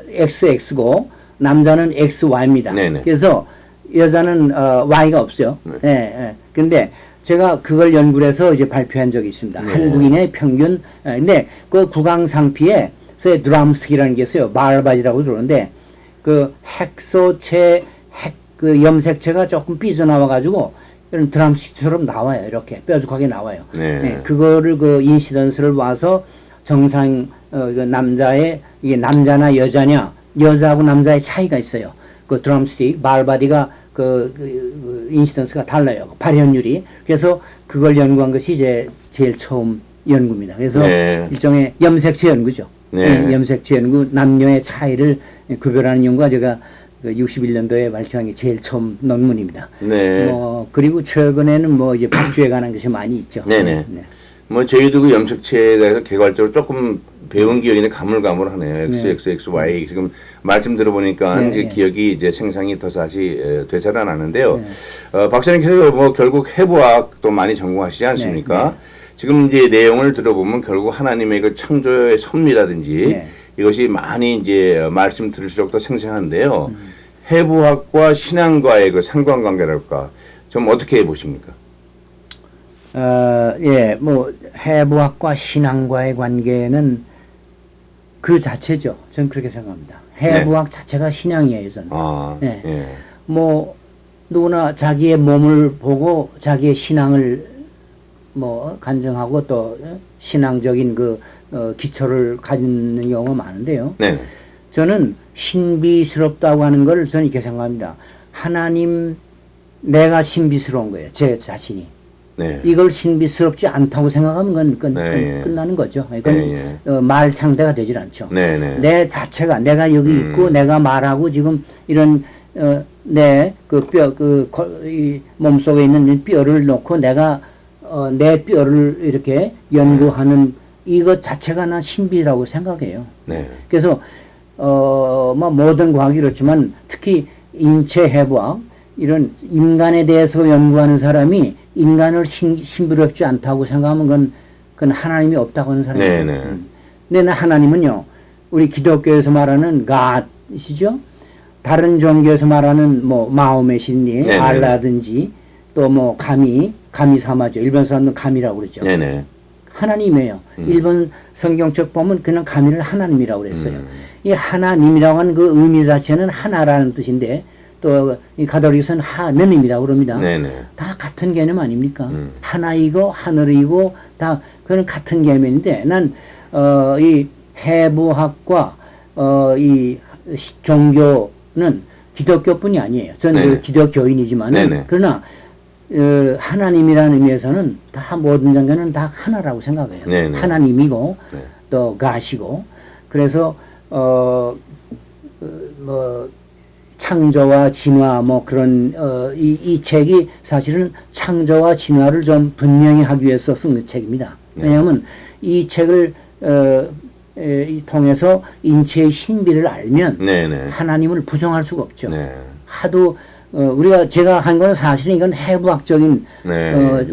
XX고 남자는 XY입니다. 네네. 그래서 여자는 Y가 없어요. 네. 근데 제가 그걸 연구해서 이제 발표한 적이 있습니다. 네. 한국인의 평균. 근데 그 구강 상피에 드럼스틱이라는 게 있어요. 바알바지라고 그러는데 그 그 염색체가 조금 삐져나와 가지고 이런 드럼스틱처럼 나와요. 이렇게 뾰족하게 나와요. 네. 그거를 그 인시던스를 와서 정상 그 남자의 이게 남자나 여자냐 여자하고 남자의 차이가 있어요. 그 드럼스틱 바알바디가 그 인시던스가 달라요. 발현율이. 그래서 그걸 연구한 것이 이제 제일 처음 연구입니다. 그래서 네. 일종의 염색체 연구죠. 네. 염색체 연구, 남녀의 차이를 구별하는 연구가 제가 61년도에 발표한 게 제일 처음 논문입니다. 네. 그리고 최근에는 이제 박쥐에 관한 것이 많이 있죠. 네네. 뭐 저희도 그 염색체에 대해서 개괄적으로 조금 배운 기억이 가물가물하네요. XXXY 지금 말씀 들어보니까 이제 기억이 이제 생상이 더 다시 되살아나는데요. 박사님께서 뭐 결국 해부학도 많이 전공하시지 않습니까? 지금 이제 내용을 들어보면 결국 하나님의 그 창조의 섭리라든지 이것이 많이 이제 말씀 들을수록 더 생생한데요. 해부학과 신앙과의 그 상관관계랄까 좀 어떻게 보십니까? 예, 뭐 해부학과 신앙과의 관계는 그 자체죠. 저는 그렇게 생각합니다. 해부학 네. 자체가 신앙이에요, 저는. 예. 예. 뭐 누구나 자기의 몸을 보고 자기의 신앙을 뭐 간증하고 또 신앙적인 그 기초를 가지는 경우가 많은데요. 네. 저는 신비스럽다고 하는 걸 저는 이렇게 생각합니다. 하나님, 내가 신비스러운 거예요. 제 자신이. 네. 이걸 신비스럽지 않다고 생각하면 그건 끝나는 거죠. 이건 말 상대가 되질 않죠. 내 자체가 내가 여기 있고 내가 말하고 지금 이런 내 그 뼈, 이 몸속에 있는 이 뼈를 놓고 내가 내 뼈를 이렇게 연구하는 이것 자체가 난 신비라고 생각해요. 네. 그래서 뭐 모든 과학이 그렇지만 특히 인체 해부학 이런 인간에 대해서 연구하는 사람이 인간을 신비롭지 않다고 생각하면 그건 하나님이 없다고 하는 사람이죠. 근데 하나님은요, 우리 기독교에서 말하는 God이시죠. 다른 종교에서 말하는 뭐 마음의 신리, 알라든지 또 뭐 가미 삼아죠. 일본 사람은 가미라고 그러죠. 하나님이에요. 일본 성경책 보면 그냥 가미를 하나님이라고 그랬어요. 이 하나님이라고 하는 그 의미 자체는 하나라는 뜻인데 또 이 가톨릭에서는 하느님이라고 그럽니다. 다 같은 개념 아닙니까? 하나이고 하늘이고 다 그런 같은 개념인데 난 이 해부학과 이 종교는 기독교뿐이 아니에요. 저는 그 기독교인이지만은 그러나 하나님이라는 의미에서는 다 모든 종교는 다 하나라고 생각해요. 하나님이고 또 가시고 그래서 뭐 창조와 진화 뭐 그런 이 책이 사실은 창조와 진화를 좀 분명히 하기 위해서 쓴 책입니다. 왜냐하면 이 책을 통해서 인체의 신비를 알면 하나님을 부정할 수가 없죠. 하도 제가 한 거는 사실은 이건 해부학적인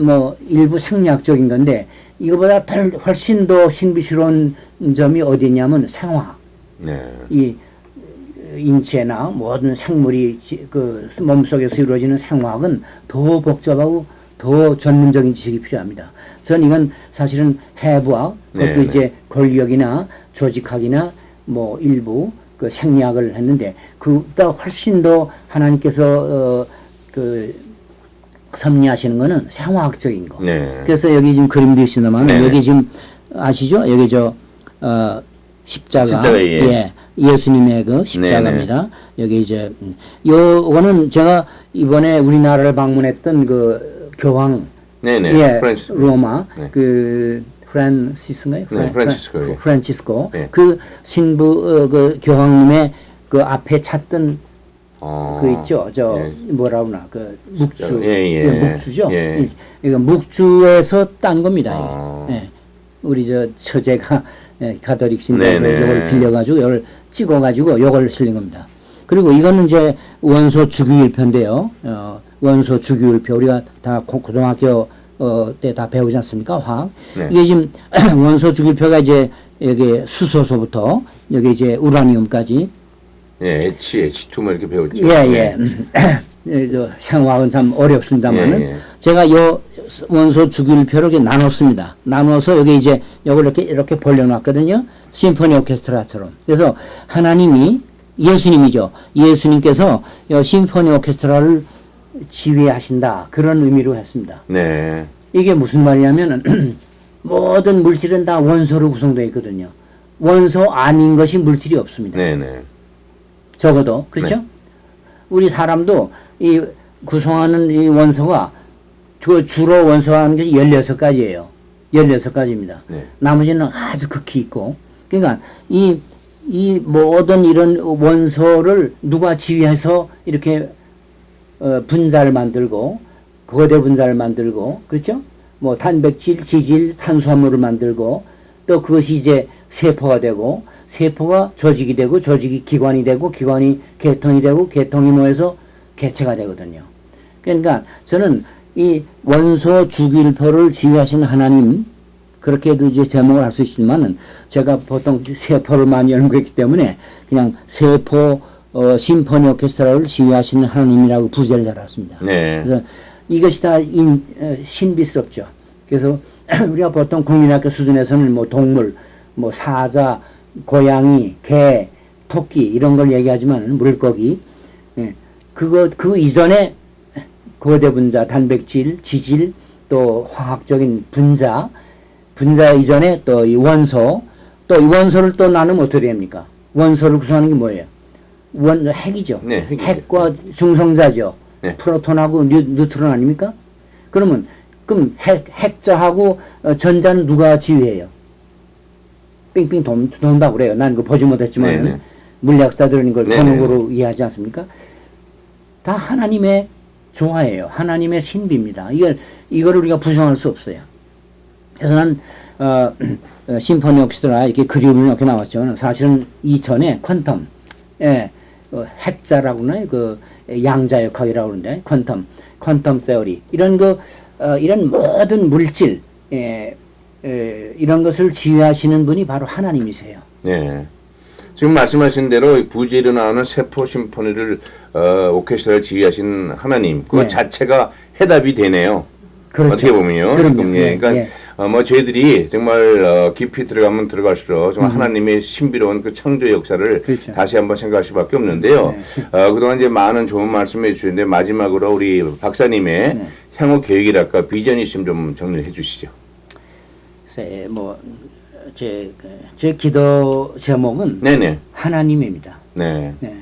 뭐 일부 생리학적인 건데 이거보다 훨씬 더 신비스러운 점이 어디 있냐면 생화학. 이 인체나 모든 생물이 그 몸속에서 이루어지는 생화학은 더 복잡하고 더 전문적인 지식이 필요합니다. 저는 이건 사실은 해부학, 그것도 이제 권력이나 조직학이나 뭐 일부 그 생리학을 했는데 그보다 훨씬 더 하나님께서 그 섭리하시는 거는 생화학적인 거. 그래서 여기 지금 그림도 있습니다만 여기 지금 아시죠? 여기 십자가. 예수님의 그 십자가입니다. 여기 이제 요거는 제가 이번에 우리나라를 방문했던 그 교황 로마 그 프란시스인가요? 프란치스코 그 신부 그 교황님의 그 앞에 찾던 그 있죠. 뭐라 그러나 그 묵주. 묵주죠. 이거 묵주에서 딴 겁니다. 우리 처제가 가톨릭 신자에서 이걸 빌려가지고 이걸 찍어가지고 이걸 실린 겁니다. 그리고 이거는 이제 원소 주기율표인데요. 원소 주기율표 우리가 다 고등학교 때 다 배우지 않습니까? 화학. 이게 지금 원소 주기율표가 이제 여기 수소소부터 여기 이제 우라늄까지. H2 뭐 이렇게 배웠죠. 생화학은 참 어렵습니다만은 제가 요 원소 주기율표를 이렇게 나눴습니다. 나눠서 여기 이제 요걸 이렇게 벌려놨거든요. 심포니 오케스트라처럼. 그래서 하나님이 예수님이죠. 예수님께서 요 심포니 오케스트라를 지휘하신다. 그런 의미로 했습니다. 이게 무슨 말이냐면은 모든 물질은 다 원소로 구성되어 있거든요. 원소 아닌 것이 물질이 없습니다. 적어도 그렇죠? 우리 사람도 이 구성하는 이 원소가 주로 원소하는 것이 16가지예요. 16가지입니다. 나머지는 아주 극히 있고. 그러니까 이 모든 이런 원소를 누가 지휘해서 이렇게 분자를 만들고 거대 분자를 만들고 그렇죠? 뭐 단백질, 지질, 탄수화물을 만들고 또 그것이 이제 세포가 되고 세포가 조직이 되고 조직이 기관이 되고 기관이 계통이 되고 계통이 모여서 개체가 되거든요. 그러니까 저는 이 원소 주기율표를 지휘하신 하나님 그렇게도 이제 제목을 할 수 있지만은 제가 보통 세포를 많이 연구했기 때문에 그냥 세포 심포니 오케스트라를 지휘하시는 하나님이라고 부제를 달았습니다. 그래서 이것이 다 신비스럽죠. 그래서 우리가 보통 국민학교 수준에서는 뭐 동물, 뭐 사자, 고양이, 개, 토끼 이런 걸 얘기하지만 물고기, 예, 그 이전에 거대 분자, 단백질, 지질, 또 화학적인 분자 이전에 또 이 원소, 또 이 원소를 또 나누면 어떻게 됩니까? 원소를 구성하는 게 뭐예요? 핵이죠. 네, 핵이죠. 핵과 중성자죠. 네. 프로톤하고 뉴트론 아닙니까? 그럼 핵자하고 전자는 누가 지휘해요? 빙빙 돈다고 그래요. 난 그거 보지 못했지만 네네. 물리학자들은 이걸 네네. 돈으로 이해하지 않습니까? 다 하나님의 조화예요. 하나님의 신비입니다. 이걸 우리가 부정할 수 없어요. 그래서 난 심포니 오케스트라 이렇게 그림을 이렇게 나왔죠. 사실은 이전에 퀀텀, 핵자라고 하나요? 그 양자역학이라고 그러는데 퀀텀 세어리 이런 이런 모든 물질 이런 것을 지휘하시는 분이 바로 하나님이세요. 네. 지금 말씀하신 대로 부지로 나오는 세포 심포니를 오케스트라를 지휘하신 하나님 그 네. 자체가 해답이 되네요. 그렇죠. 어떻게 보면요. 그럼요. 지금, 예. 그러니까 뭐 저희들이 정말 깊이 들어가면 들어갈수록 정말 하나님의 신비로운 그 창조 역사를 그렇죠. 다시 한번 생각할 수밖에 없는데요. 그동안 이제 많은 좋은 말씀해 주셨는데 마지막으로 우리 박사님의 향후 계획이랄까 비전이 있으면 좀 정리해 주시죠. 제 기도 제목은 네네. 하나님입니다. 네. 네.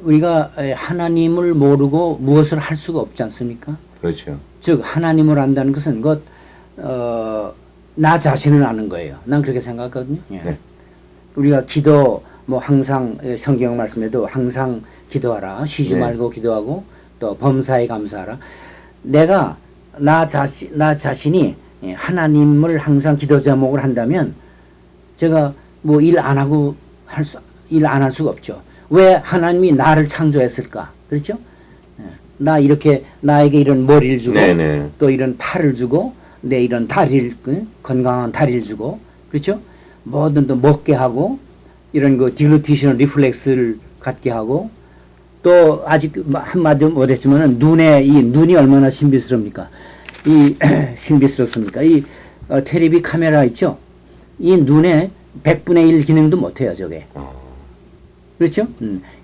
우리가 하나님을 모르고 무엇을 할 수가 없지 않습니까? 그렇죠. 즉 하나님을 안다는 것은 나 자신을 아는 거예요. 난 그렇게 생각하거든요. 예. 네. 우리가 기도 뭐 항상 성경 말씀에도 항상 기도하라. 쉬지 네. 말고 기도하고 또 범사에 감사하라. 내가 나 자신이 하나님을 항상 기도 제목을 한다면 제가 뭐 일 안 할 수가 없죠. 왜 하나님이 나를 창조했을까? 그렇죠? 나 이렇게 나에게 이런 머리를 주고 네네. 또 이런 팔을 주고 내 이런 다리를 건강한 다리를 주고 그렇죠? 뭐든 또 먹게 하고 이런 그 딜루티션 리플렉스를 갖게 하고 또 아직 한마디 못했지만은 이 눈이 얼마나 신비스럽습니까? 신비스럽습니까? 테레비 카메라 있죠? 이 눈에 100분의 1 기능도 못해요, 저게. 그렇죠?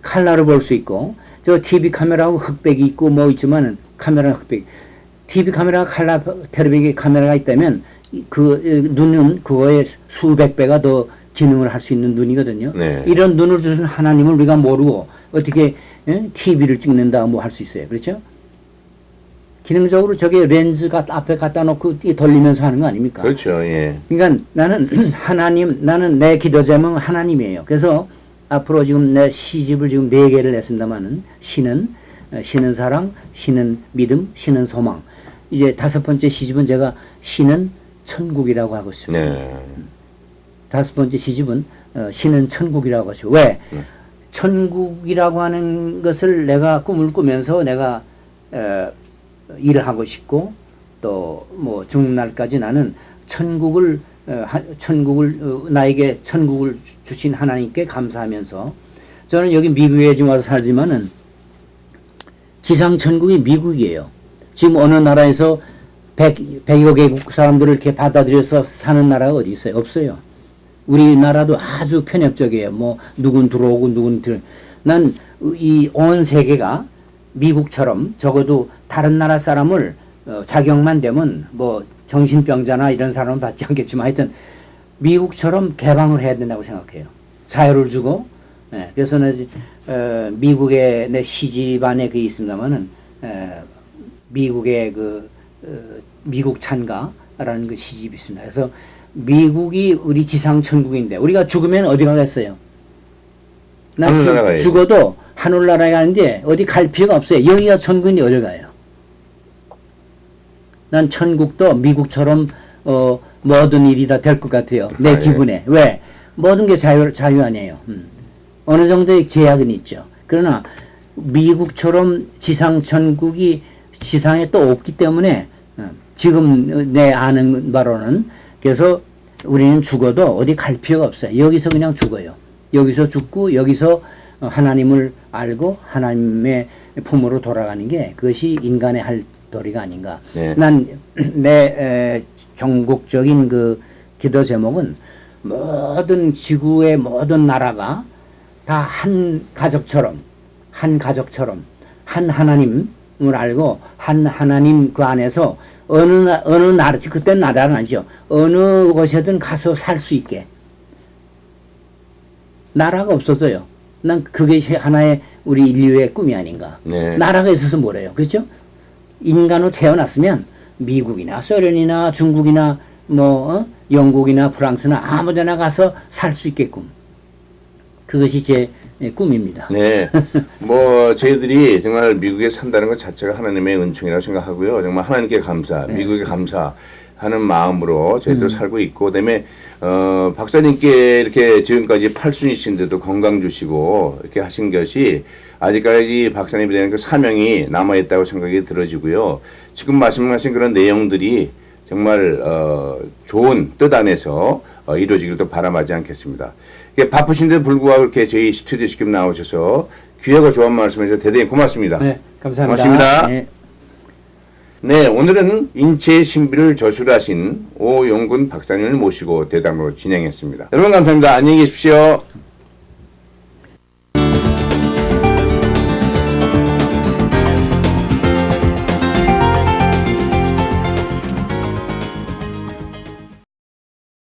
칼라를 볼 수 있고, 저 TV 카메라하고 흑백이 있고 뭐 있지만은 카메라는 흑백. TV 카메라가 칼라 테레비 카메라가 있다면 눈은 그거에 수백 배가 더 기능을 할 수 있는 눈이거든요. 네. 이런 눈을 주신 하나님을 우리가 모르고 어떻게 TV를 찍는다 뭐 할 수 있어요. 그렇죠? 기능적으로 저게 렌즈가 앞에 갖다 놓고 돌리면서 하는 거 아닙니까? 그렇죠. 예. 그러니까 나는 내 기도 제목은 하나님이에요. 그래서 앞으로 지금 내 시집을 지금 4개를 냈습니다만은 신은 사랑, 신은 믿음, 신은 소망. 이제 5번째 시집은 제가 신은 천국이라고 하고 싶습니다. 네. 5번째 시집은 신은 천국이라고 하죠. 왜? 천국이라고 하는 것을 내가 꿈을 꾸면서 내가 일을 하고 싶고 또 뭐 죽는 날까지 나는 나에게 천국을 주신 하나님께 감사하면서 저는 여기 미국에 지금 와서 살지만은 지상 천국이 미국이에요. 지금 어느 나라에서 100여 개국 사람들을 이렇게 받아들여서 사는 나라가 어디 있어요? 없어요. 우리나라도 아주 편협적이에요. 뭐 누군 들어오고 누군 난 이 온 세계가 미국처럼 적어도 다른 나라 사람을 자격만 되면 뭐 정신병자나 이런 사람은 받지 않겠지만 하여튼 미국처럼 개방을 해야 된다고 생각해요. 자유를 주고 그래서 미국에 내 시집 안에 있습니다만은 미국의 미국 찬가라는 그 시집이 있습니다. 그래서 미국이 우리 지상 천국인데 우리가 죽으면 어디 가겠어요? 난 죽어도 하늘나라에 가는데 어디 갈 필요가 없어요. 여기가 천국인데 어디 가요? 난 천국도 미국처럼 모든 일이 다 될 것 같아요. 내 기분에. 왜? 모든 게 자유 아니에요. 어느 정도의 제약은 있죠. 그러나 미국처럼 지상 천국이 지상에 또 없기 때문에 지금 내 아는 바로는 그래서 우리는 죽어도 어디 갈 필요가 없어요. 여기서 그냥 죽어요. 여기서 죽고 여기서 하나님을 알고 하나님의 품으로 돌아가는 게 그것이 인간의 할 도리가 아닌가. 네. 난 내 전국적인 그 기도 제목은 모든 지구의 모든 나라가 다 한 가족처럼 한 하나님을 알고 한 하나님 그 안에서 어느 나라, 그때 나라는 아니죠. 어느 곳에든 가서 살 수 있게. 나라가 없어져요. 난 그게 하나의 우리 인류의 꿈이 아닌가. 네. 나라가 있어서 뭐래요. 그렇죠? 인간으로 태어났으면 미국이나 소련이나 중국이나 영국이나 프랑스나 아무 데나 가서 살 수 있게끔. 그것이 제 꿈입니다. 네. 저희들이 정말 미국에 산다는 것 자체가 하나님의 은총이라고 생각하고요. 정말 하나님께 감사, 네. 미국에 감사하는 마음으로 저희들 살고 있고, 그다음에 박사님께 이렇게 지금까지 팔순이신데도 건강 주시고 이렇게 하신 것이 아직까지 박사님에 대한 그 사명이 남아있다고 생각이 들어지고요. 지금 말씀하신 그런 내용들이 정말 좋은 뜻 안에서 이루어지길 또 바람하지 않겠습니다. 바쁘신데 불구하고 이렇게 저희 스튜디오 지금 나오셔서 귀하고 좋은 말씀해서 대단히 고맙습니다. 네, 감사합니다. 고맙습니다. 네. 네, 오늘은 인체의 신비를 저술하신 오용근 박사님을 모시고 대담으로 진행했습니다. 여러분 감사합니다. 안녕히 계십시오.